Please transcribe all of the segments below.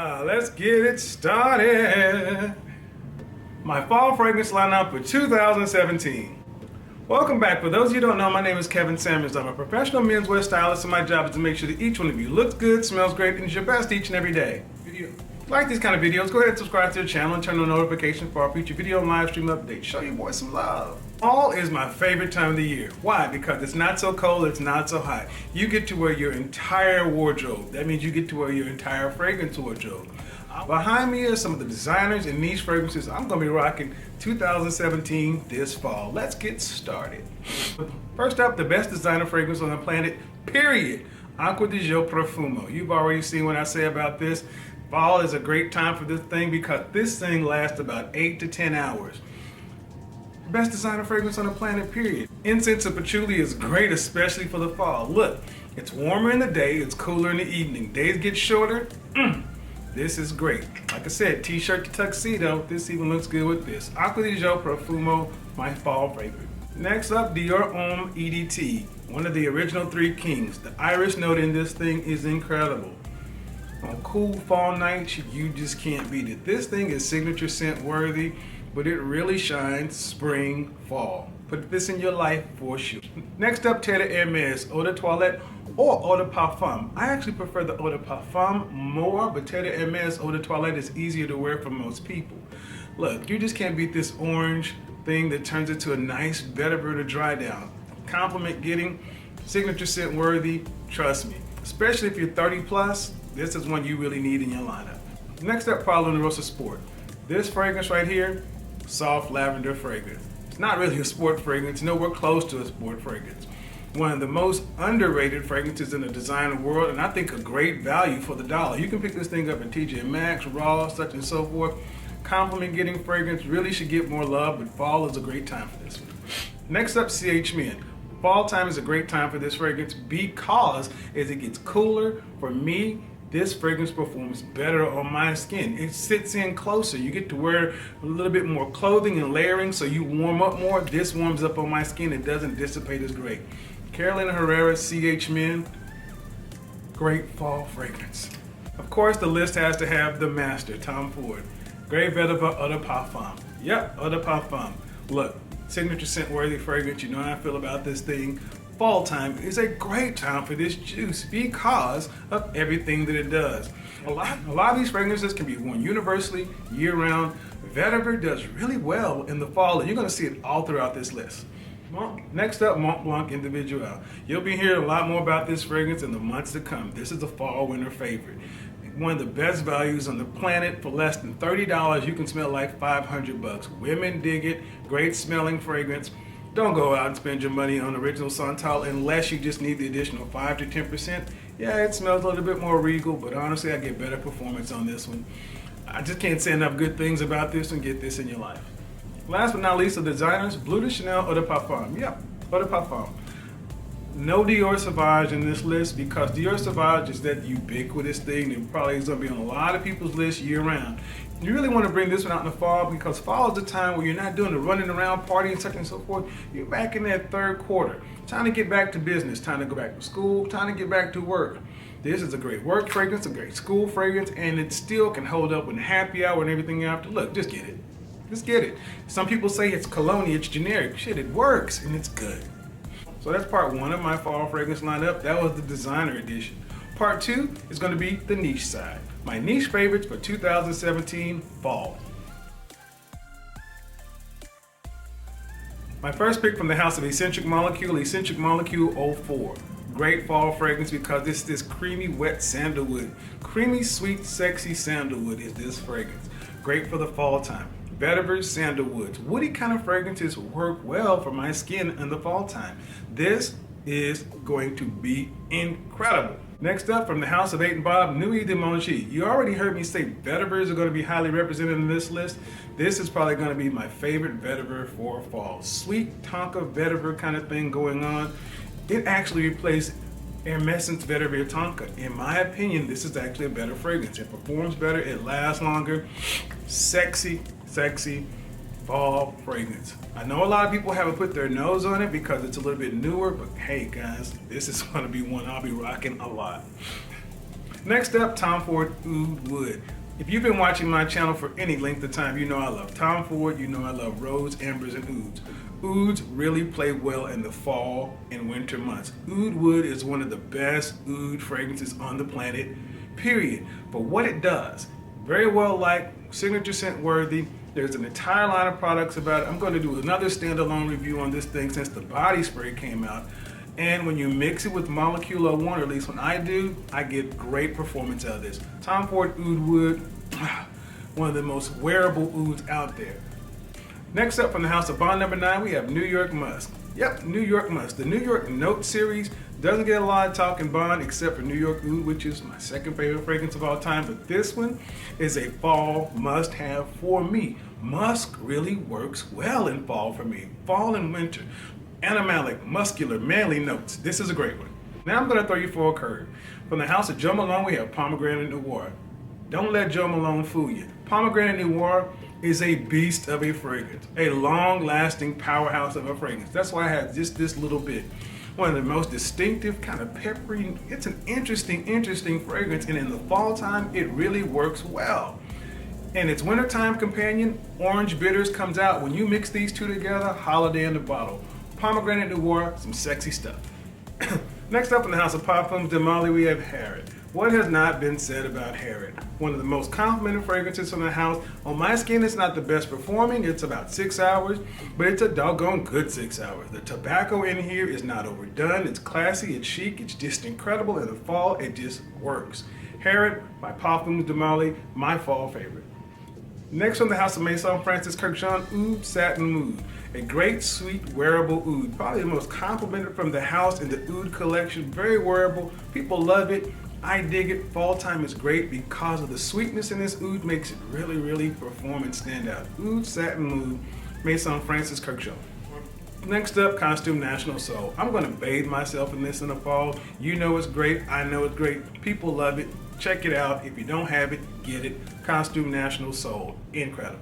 Let's get it started. My fall fragrance lineup for 2017. Welcome back. For those of you who don't know, my name is Kevin Samuels. I'm a professional menswear stylist, and my job is to make sure that each one of you looks good, smells great, and is your best each and every day. If you like these kind of videos, go ahead and subscribe to the channel and turn on notifications for our future video and live stream updates. Show your boys some love. Fall is my favorite time of the year. Why? Because it's not so cold, it's not so hot. You get to wear your entire wardrobe. That means you get to wear your entire fragrance wardrobe. Behind me are some of the designers and niche fragrances I'm going to be rocking 2017 this fall. Let's get started. First up, the best designer fragrance on the planet, period. Acqua di Gio Profumo. You've already seen what I say about this. Fall is a great time for this thing because this thing lasts about 8 to 10 hours. Best designer fragrance on the planet, period. Incense and patchouli is great, especially for the fall. Look, it's warmer in the day, it's cooler in the evening. Days get shorter. This is great. Like I said, t-shirt to tuxedo. This even looks good with this. Acqua di Gio Profumo, my fall favorite. Next up, Dior Homme EDT. One of the original three kings. The iris note in this thing is incredible. On cool fall nights, you just can't beat it. This thing is signature scent worthy, but it really shines spring, fall. Put this in your life for sure. Next up, Terre Hermes Eau de Toilette or Eau de Parfum. I actually prefer the Eau de Parfum more, but Terre Hermes Eau de Toilette is easier to wear for most people. Look, you just can't beat this orange thing that turns into a nice vetiver to dry down. Compliment getting, signature scent worthy, trust me. Especially if you're 30 plus, this is one you really need in your lineup. Next up, Prada Rosa Sport. This fragrance right here, soft lavender fragrance. It's not really a sport fragrance, nowhere close to a sport fragrance. One of the most underrated fragrances in the designer world, and I think a great value for the dollar. You can pick this thing up at TJ Maxx, Ross, such and so forth. Compliment getting fragrance really should get more love, but fall is a great time for this one. Next up, CH Men. Fall time is a great time for this fragrance because as it gets cooler, for me, this fragrance performs better on my skin. It sits in closer. You get to wear a little bit more clothing and layering so you warm up more. This warms up on my skin. It doesn't dissipate as great. Carolina Herrera CH Men, great fall fragrance. Of course, the list has to have the master, Tom Ford. Great vetiver Eau de Parfum. Yep, Eau de Parfum. Look, signature scent worthy fragrance. You know how I feel about this thing. Fall time is a great time for this juice because of everything that it does. A lot of these fragrances can be worn universally, year-round. Vetiver does really well in the fall, and you're going to see it all throughout this list. Next up, Mont Blanc Individual. You'll be hearing a lot more about this fragrance in the months to come. This is a fall-winter favorite. One of the best values on the planet. For less than $30, you can smell like 500 bucks. Women dig it. Great smelling fragrance. Don't go out and spend your money on original Santal unless you just need the additional 5 to 10%. Yeah, it smells a little bit more regal, but honestly, I get better performance on this one. I just can't say enough good things about this one. Get this in your life. Last but not least, the designers, Bleu de Chanel Eau de Parfum. Yep, Eau de Parfum. No Dior Sauvage in this list because Dior Sauvage is that ubiquitous thing that probably is going to be on a lot of people's lists year round. You really want to bring this one out in the fall because fall is the time where you're not doing the running around, partying, such and so forth. You're back in that third quarter. Time to get back to business, time to go back to school, time to get back to work. This is a great work fragrance, a great school fragrance, and it still can hold up with happy hour and everything after. Look, just get it. Just get it. Some people say it's cologne, it's generic. Shit, it works and it's good. So that's part one of my fall fragrance lineup. That was the designer edition. Part two is going to be the niche side. My niche favorites for 2017 fall. My first pick from the house of Eccentric Molecule, Eccentric Molecule 04. Great fall fragrance because it's this creamy, wet sandalwood. Creamy, sweet, sexy sandalwood is this fragrance. Great for the fall time. Vetivers, sandalwoods. Woody kind of fragrances work well for my skin in the fall time. This is going to be incredible. Next up, from the house of 8 and Bob, Nuit de Mogi. You already heard me say vetivers are going to be highly represented in this list. This is probably going to be my favorite vetiver for fall. Sweet Tonka vetiver kind of thing going on. It actually replaced Hermescence Vetiver Tonka. In my opinion, this is actually a better fragrance. It performs better, it lasts longer. Sexy, sexy fall fragrance. I know a lot of people haven't put their nose on it because it's a little bit newer, but hey guys, this is going to be one I'll be rocking a lot. Next up, Tom Ford Oud Wood. If you've been watching my channel for any length of time, you know I love Tom Ford, you know I love rose, ambers, and ouds. Ouds really play well in the fall and winter months. Oud Wood is one of the best oud fragrances on the planet, period. For what it does, very well liked, signature scent worthy. There's an entire line of products about it. I'm going to do another standalone review on this thing since the body spray came out. And when you mix it with Molecule 01, or at least when I do, I get great performance out of this. Tom Ford Oud Wood, one of the most wearable ouds out there. Next up from the house of Bond number 9, we have New York Musk. Yep, New York Musk. The New York Note series doesn't get a lot of talk in Bond except for New York Oud, which is my second favorite fragrance of all time. But this one is a fall must-have for me. Musk really works well in fall for me. Fall and winter. Animalic, muscular, manly notes. This is a great one. Now I'm going to throw you for a curve. From the house of Jo Malone, we have Pomegranate Noir. Don't let Jo Malone fool you. Pomegranate Noir is a beast of a fragrance, a long-lasting powerhouse of a fragrance. That's why I have just this little bit. One of the most distinctive, kind of peppery, it's an interesting fragrance, and in the fall time, it really works well. And its wintertime companion, Orange Bitters, comes out. When you mix these two together, holiday in the bottle. Pomegranate Noir, some sexy stuff. Next up in the house of Parfums de Mali, we have Harrod. What has not been said about Harrod? One of the most complimented fragrances from the house. On my skin, it's not the best performing. It's about 6 hours, but it's a doggone good 6 hours. The tobacco in here is not overdone. It's classy, it's chic, it's just incredible. In the fall, it just works. Harrod by Parfums de Mali, my fall favorite. Next from the house of Maison Francis Kurkdjian, Oud Satin Mood. A great, sweet, wearable oud. Probably the most complimented from the house in the oud collection. Very wearable. People love it. I dig it. Fall time is great because of the sweetness in this oud makes it really perform and stand out. Oud Satin Mood, Maison Francis Kurkdjian. Next up, Costume National Soul. I'm going to bathe myself in this in the fall. You know it's great. I know it's great. People love it. Check it out. If you don't have it, get it. Costume National Soul. Incredible.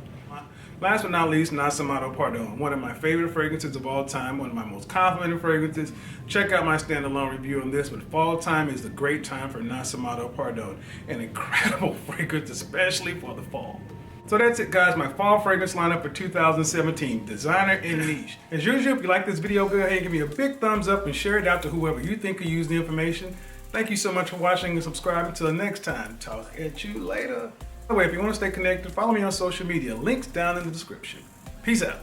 Last but not least, Amado Pardo, one of my favorite fragrances of all time, one of my most complimented fragrances. Check out my standalone review on this, but fall time is the great time for Amado Pardo. An incredible fragrance, especially for the fall. So that's it, guys, my fall fragrance lineup for 2017, designer and niche. As usual, if you like this video, go ahead and give me a big thumbs up and share it out to whoever you think could use the information. Thank you so much for watching and subscribing. Until next time, talk at you later. By the way, if you want to stay connected, follow me on social media. Links down in the description. Peace out.